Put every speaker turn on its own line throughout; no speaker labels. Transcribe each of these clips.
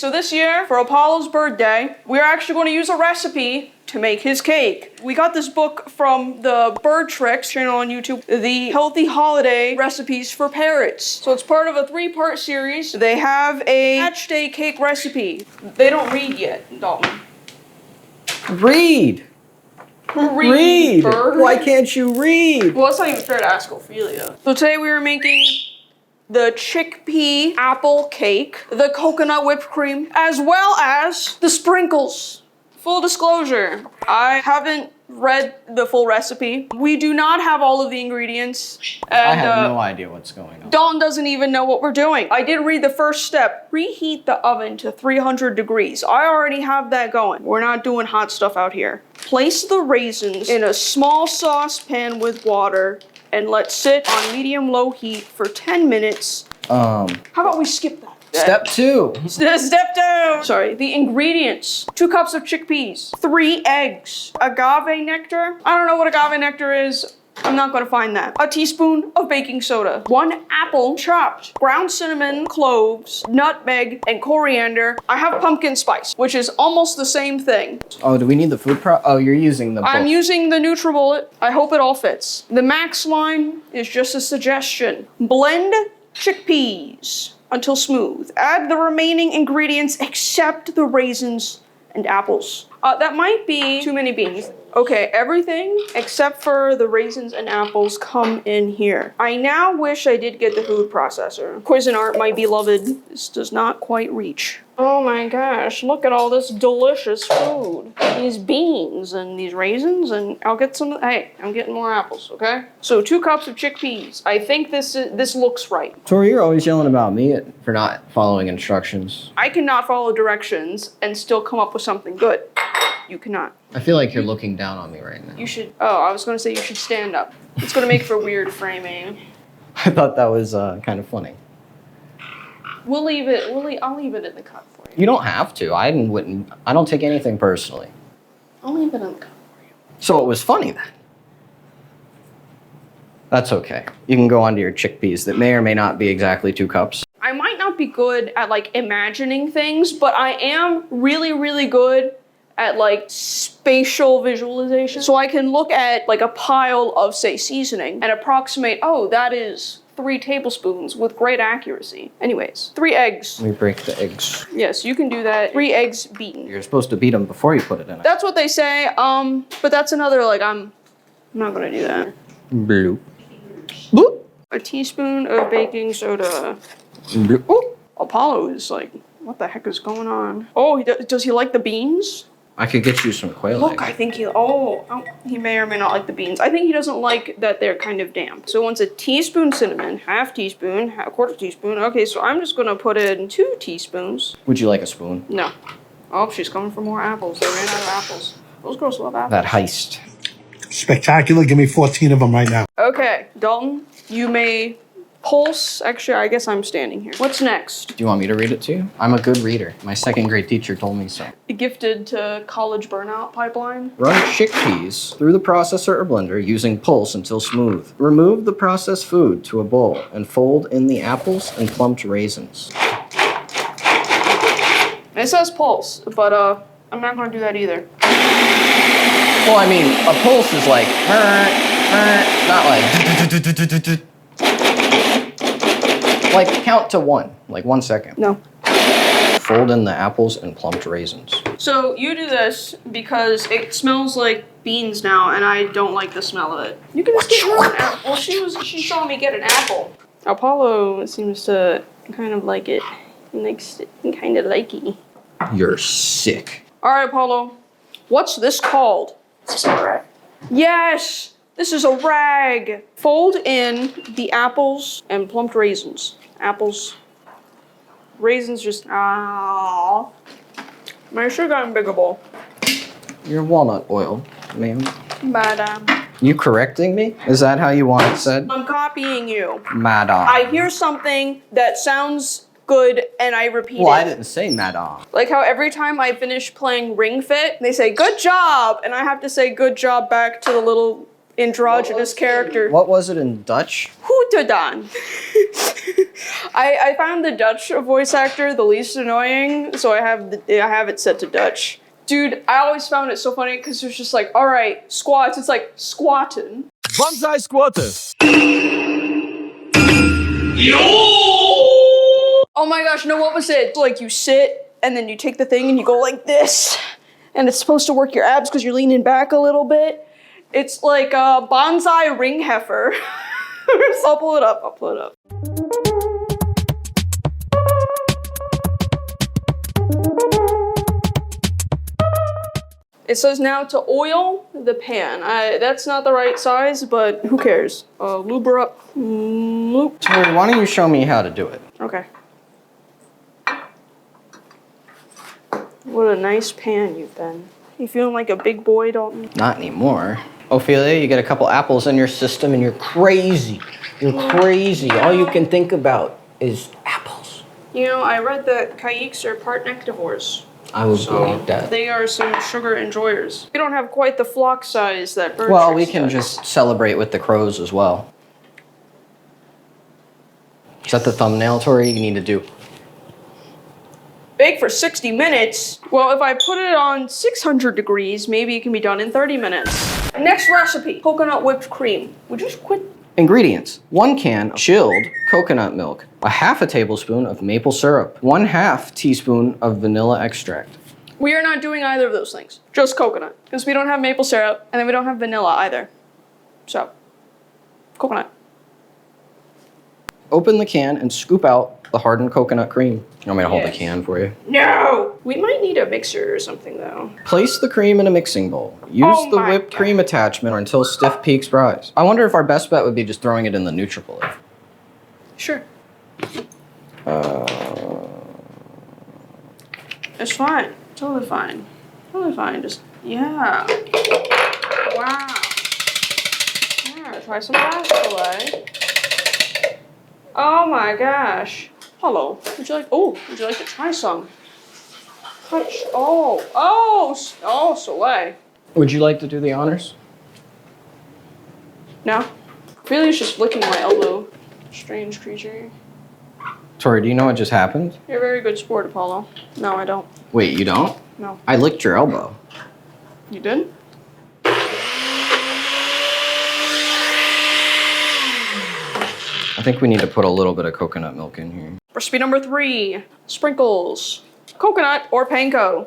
So this year, for Apollo's birthday, we're actually going to use a recipe to make his cake. We got this book from the Bird Tricks channel on YouTube, the Healthy Holiday Recipes for Parrots. So it's part of a 3-part series. They have a match day cake recipe. They don't read yet, Dalton.
Read!
Read! Bird.
Why can't you read?
Well, that's not even fair to ask Ophelia. So today we are making the chickpea apple cake, the coconut whipped cream, as well as the sprinkles. Full disclosure, I haven't read the full recipe. We do not have all of the ingredients. And,
I have no idea what's going on.
Dawn doesn't even know what we're doing. I did read the first step. Preheat the oven to 300 degrees. I already have that going. We're not doing hot stuff out here. Place the raisins in a small saucepan with water and let sit on medium-low heat for 10 minutes. How about we skip that?
Step 2.
Step 2! Sorry, the ingredients. 2 cups of chickpeas, 3 eggs, agave nectar. I don't know what agave nectar is. I'm not gonna find that. A teaspoon of baking soda, 1 apple chopped, ground cinnamon, cloves, nutmeg, and coriander. I have pumpkin spice, which is almost the same thing.
Oh, do we need the food Oh, you're using the book.
I'm using the NutriBullet. I hope it all fits. The max line is just a suggestion. Blend chickpeas until smooth. Add the remaining ingredients except the raisins and apples. That might be too many beans. Okay, everything except for the raisins and apples come in here. I now wish I did get the food processor. Cuisinart, my beloved, this does not quite reach. Oh my gosh, look at all this delicious food. These beans and these raisins, and I'll get some, hey, I'm getting more apples, okay? So 2 cups of chickpeas. I think this looks right.
Tori, you're always yelling about me for not following instructions.
I cannot follow directions and still come up with something good. You cannot.
I feel like you're looking down on me right now.
You should, I was gonna say you should stand up. It's gonna make for weird framing.
I thought that was kind of funny.
I'll leave it in the cut for you.
You don't have to. I don't take anything personally.
I'll leave it in the cut for you.
So it was funny then. That's okay. You can go on to your chickpeas that may or may not be exactly 2 cups.
I might not be good at like imagining things, but I am really, really good at like spatial visualization. So I can look at like a pile of, say, seasoning and approximate, oh, that is 3 tablespoons with great accuracy. Anyways, 3 eggs.
Let me break the eggs.
Yes, you can do that. 3 eggs beaten.
You're supposed to beat them before you put it in it.
That's what they say, but that's another, like, I'm not gonna do that.
Bloop. Bloop.
A teaspoon of baking soda.
Bloop. Oh.
Apollo is like, what the heck is going on? Oh, does he like the beans?
I could get you some quail
Look,
eggs.
I think he may or may not like the beans. I think he doesn't like that they're kind of damp. So once a teaspoon cinnamon, half teaspoon, a quarter teaspoon. Okay, so I'm just gonna put in 2 teaspoons.
Would you like a spoon?
No. Oh, she's coming for more apples. They ran out of apples. Those girls love apples.
That heist.
Spectacular. Give me 14 of them right now.
Okay, Dalton, you may pulse. Actually, I guess I'm standing here. What's next?
Do you want me to read it to you? I'm a good reader. My 2nd grade teacher told me so.
Gifted to college burnout pipeline.
Run chickpeas through the processor or blender using pulse until smooth. Remove the processed food to a bowl and fold in the apples and plumped raisins.
It says pulse, but I'm not gonna do that either.
Well, I mean, a pulse is like, not like, like count to 1, like 1 second.
No.
Fold in the apples and plumped raisins.
So you do this because it smells like beans now, and I don't like the smell of it. You can just get your own apple. Well, she saw me get an apple. Apollo seems to kind of like it. He likes it kind of likey.
You're sick.
All right, Apollo. What's this called?
Is this a rag?
Yes, this is a rag. Fold in the apples and plumped raisins. Apples, raisins just, My sugar unbiggable.
Your walnut oil, ma'am.
Madam.
You correcting me? Is that how you want it said?
I'm copying you.
Madam.
I hear something that sounds good and I repeat
Well,
it.
I didn't say madam.
Like how every time I finish playing Ring Fit, they say, good job, and I have to say good job back to the little androgynous character.
What was it in Dutch?
Hoetedan. I found the Dutch voice actor the least annoying, so I have it set to Dutch. Dude, I always found it so funny because it's just like, all right, squats. It's like squatting.
Bonsai squatten.
Oh my gosh, no, what was it? Like you sit and then you take the thing and you go like this, and it's supposed to work your abs because you're leaning back a little bit. It's like a bonsai ring heifer. So I'll pull it up. It says now to oil the pan. That's not the right size, but who cares? Lube her up. Lube.
Tori, why don't you show me how to do it?
Okay. What a nice pan you've been. You feeling like a big boy, Dalton?
Not anymore. Ophelia, you get a couple apples in your system and you're crazy. You're crazy. All you can think about is apples.
You know, I read that caiques are part nectivores.
I would believe that.
They are some sugar enjoyers. We don't have quite the flock size that bird
Well, we
chicks
can
does.
just celebrate with the crows as well. Is that the thumbnail, Tori, you need to do?
Bake for 60 minutes? Well, if I put it on 600 degrees, maybe it can be done in 30 minutes. Next recipe, coconut whipped cream. Would you just quit?
Ingredients: 1 can chilled coconut milk, a half a tablespoon of maple syrup, 1/2 teaspoon of vanilla extract.
We are not doing either of those things. Just coconut. Because we don't have maple syrup, and then we don't have vanilla either. So, coconut.
Open the can and scoop out the hardened coconut cream. You want me to hold the
Yes.
can for you?
No! We might need a mixer or something, though.
Place the cream in a mixing bowl. Use
Oh
the
my
whipped
God.
cream attachment until stiff peaks rise. I wonder if our best bet would be just throwing it in the NutriBullet.
Sure. It's fine. Totally fine. Totally fine. Just, yeah. Wow. Yeah, try some filet. Oh my gosh. Hello. Would you like to try some? Soleil.
Would you like to do the honors?
No? Really, it's just licking my elbow. Strange creature.
Tori, do you know what just happened?
You're a very good sport, Apollo. No, I don't.
Wait, you don't?
No.
I licked your elbow.
You did?
I think we need to put a little bit of coconut milk in here.
Recipe number 3, sprinkles. Coconut or panko.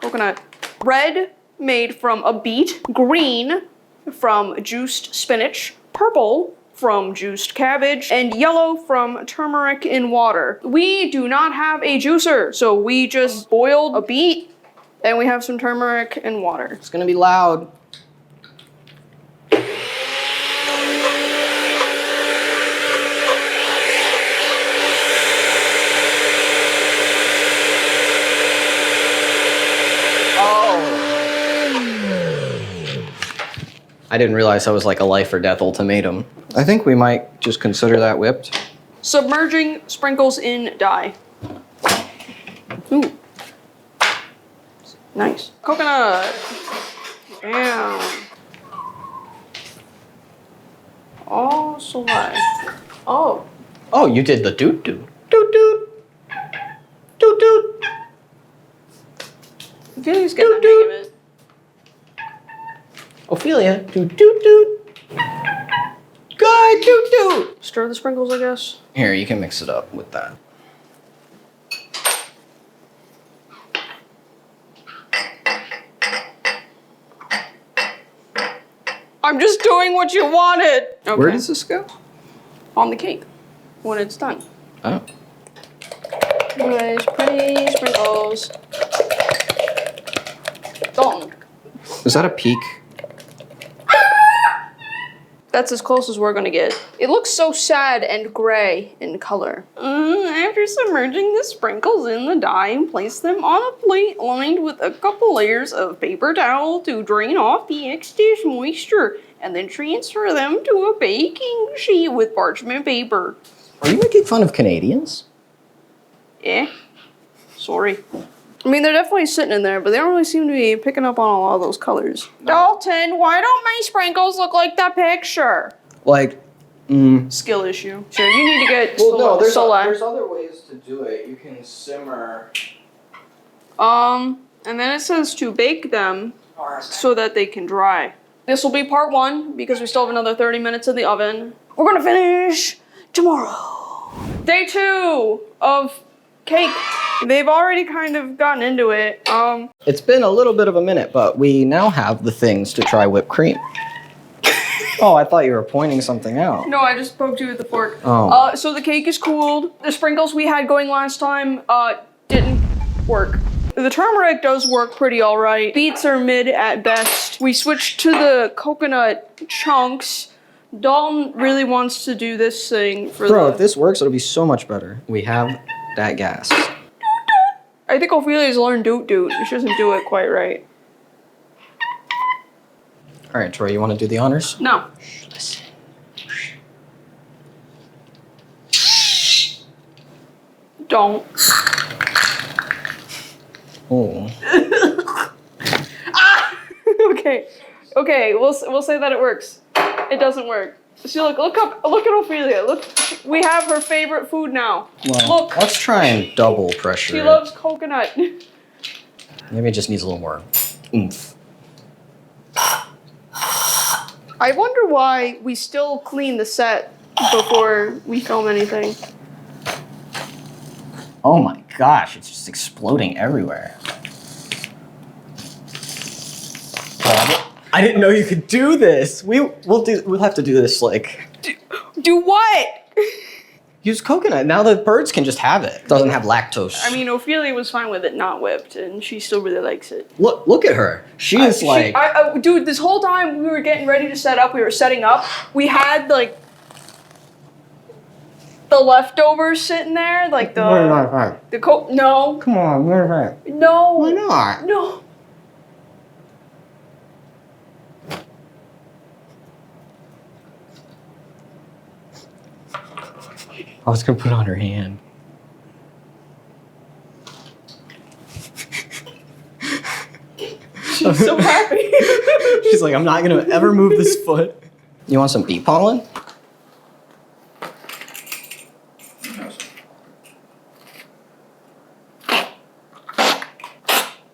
Coconut. Red, made from a beet. Green, from juiced spinach. Purple, from juiced cabbage. And yellow, from turmeric in water. We do not have a juicer, so we just boiled a beet, and we have some turmeric and water.
It's gonna be loud. I didn't realize that was like a life or death ultimatum. I think we might just consider that whipped.
Submerging sprinkles in dye. Ooh. Nice. Coconut. Bam. Oh, soleil. Oh.
Oh, you did the doot doot. Doot doot. Doot doot.
I feel like he's getting the hang of it.
Ophelia, doot doot doot. Good, doot doot.
Stir the sprinkles, I guess.
Here, you can mix it up with that.
I'm just doing what you wanted. Okay.
Where does this go?
On the cake when it's done.
Oh.
Nice, pretty sprinkles. Dalton.
Is that a peak?
That's as close as we're gonna get. It looks so sad and gray in color. After submerging the sprinkles in the dye, place them on a plate lined with a couple layers of paper towel to drain off the excess moisture, and then transfer them to a baking sheet with parchment paper.
Are you making fun of Canadians?
Eh? Sorry. I mean, they're definitely sitting in there, but they don't really seem to be picking up on a lot of those colors. Dalton, why don't my sprinkles look like the picture?
Like,
Skill issue. Sure, you need to get
well, no, there's
select.
other ways to do it. You can simmer.
And then it says to bake them so that they can dry. This will be part 1 because we still have another 30 minutes in the oven. We're gonna finish tomorrow. Day 2 of cake. They've already kind of gotten into it.
It's been a little bit of a minute, but we now have the things to try whipped cream. Oh, I thought you were pointing something out.
No, I just poked you with the fork.
Oh.
So the cake is cooled. The sprinkles we had going last time didn't work. The turmeric does work pretty all right. Beets are mid at best. We switched to the coconut chunks. Dalton really wants to do this thing for
Bro, if this works, it'll be so much better. We have that gas.
I think Ophelia's learned doot doot. She doesn't do it quite right.
All right, Troy, you want to do the honors?
No.
Listen.
Don't.
Oh.
Okay, we'll say that it works. It doesn't work. See, look at Ophelia. Look, we have her favorite food now.
Well,
Look,
let's try and double pressure
she
it.
loves coconut.
Maybe it just needs a little more oomph.
I wonder why we still clean the set before we film anything.
Oh my gosh, it's just exploding everywhere. I didn't know you could do this. We'll have to do this like
Do what?
use coconut. Now the birds can just have it. It doesn't have lactose.
I mean, Ophelia was fine with it not whipped, and she still really likes it.
Look at her. She is like
dude, this whole time we were getting ready to set up, we were setting up, we had like the leftovers sitting there, like no.
Come on, where's that?
No.
Why not?
No.
I was gonna put it on her hand.
She's so happy.
She's like, I'm not gonna ever move this foot. You want some bee pollen?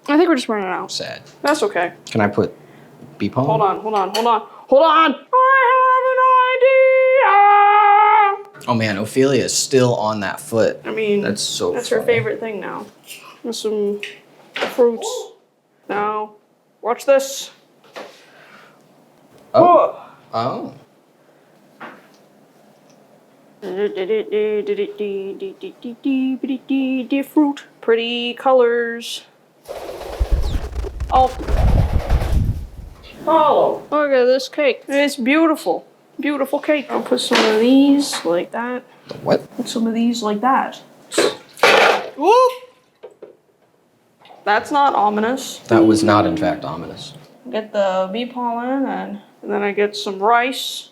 I think we're just running out.
Sad.
That's okay.
Can I put bee pollen?
Hold on. I have an idea.
Oh man, Ophelia is still on that foot.
I mean,
That's so
that's her
funny.
favorite thing now. With some fruits. Now, watch this.
Oh. Oh.
Fruit. Pretty colors. Oh. Look at this cake. It's beautiful. Beautiful cake. I'll put some of these like that.
What?
Put some of these like that. Whoop! That's not ominous.
That was not, in fact, ominous.
Get the bee pollen and then I get some rice.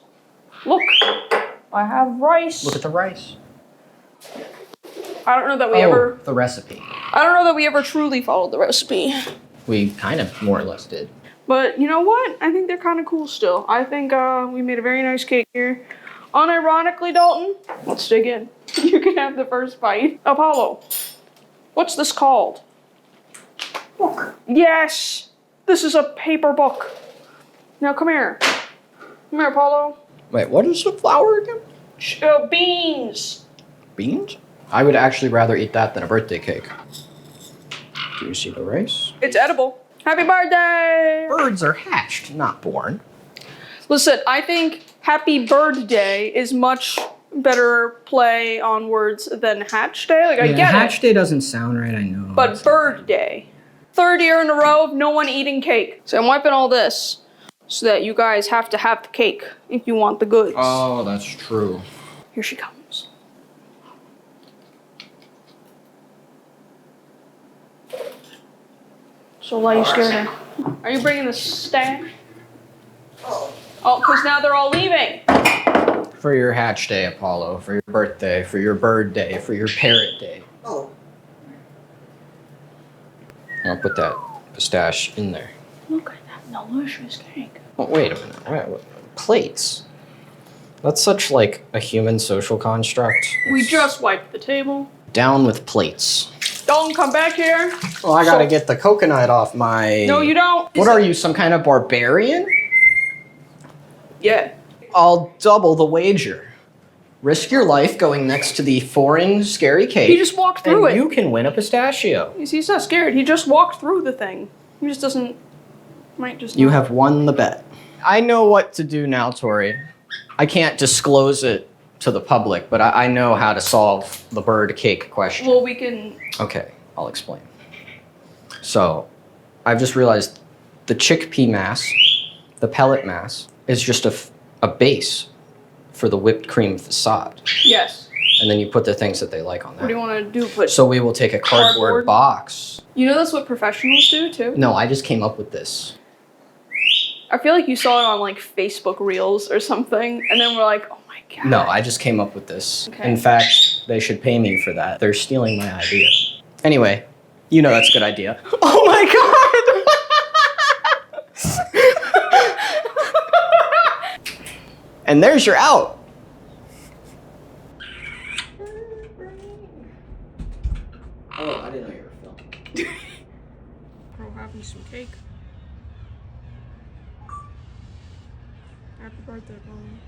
Look, I have rice.
Look at the rice.
I don't know that we ever.
The recipe.
I don't know that we ever truly followed the recipe.
We kind of more or less did.
But you know what? I think they're kind of cool still. I think we made a very nice cake here. Unironically, Dalton, let's dig in. You can have the first bite. Apollo, what's this called? Book. Yes, this is a paper book. Now come here. Come here, Apollo.
Wait, what is the flour again?
Beans.
Beans? I would actually rather eat that than a birthday cake. Do you see the rice?
It's edible. Happy birthday!
Birds are hatched, not born.
Listen, I think happy bird day is much better play on words than hatch day. Like, I get
hatch
it.
day doesn't sound right, I know.
But bird day. 3rd year in a row of no one eating cake. So I'm wiping all this so that you guys have to have the cake if you want the goods.
Oh, that's true.
Here she comes. So why are you scared her? Are you bringing the stash? Oh, because now they're all leaving.
For your hatch day, Apollo. For your birthday. For your bird day. For your parrot day.
Oh.
I'll put that pistache in there.
Look at that delicious cake.
Oh, wait a minute. Plates. That's such like a human social construct.
We just wiped the table.
Down with plates.
Dalton, come back here.
Well, I gotta get the coconut off my...
No, you don't.
What are you, some kind of barbarian?
Yeah.
I'll double the wager. Risk your life going next to the foreign scary cake.
He just walked through
and
it.
you can win a pistachio.
He's not scared. He just walked through the thing. He just doesn't... Might just...
You
not.
have won the bet. I know what to do now, Tori. I can't disclose it to the public, but I know how to solve the bird cake question.
Well, we can...
Okay, I'll explain. So, I've just realized the chickpea mass, the pellet mass, is just a base for the whipped cream facade.
Yes.
And then you put the things that they like on
What do
there.
you want to do? Put...
So we will take a cardboard box.
You know that's what professionals do, too?
No, I just came up with this.
I feel like you saw it on, like, Facebook Reels or something, and then we're like, oh my god.
No, I just came up with this.
Okay.
In fact, they should pay me for that. They're stealing my idea. Anyway, you know that's a good idea. Oh my god! And there's your out. Oh, I didn't know you were filming.
Girl, having some cake. Happy birthday, Mom.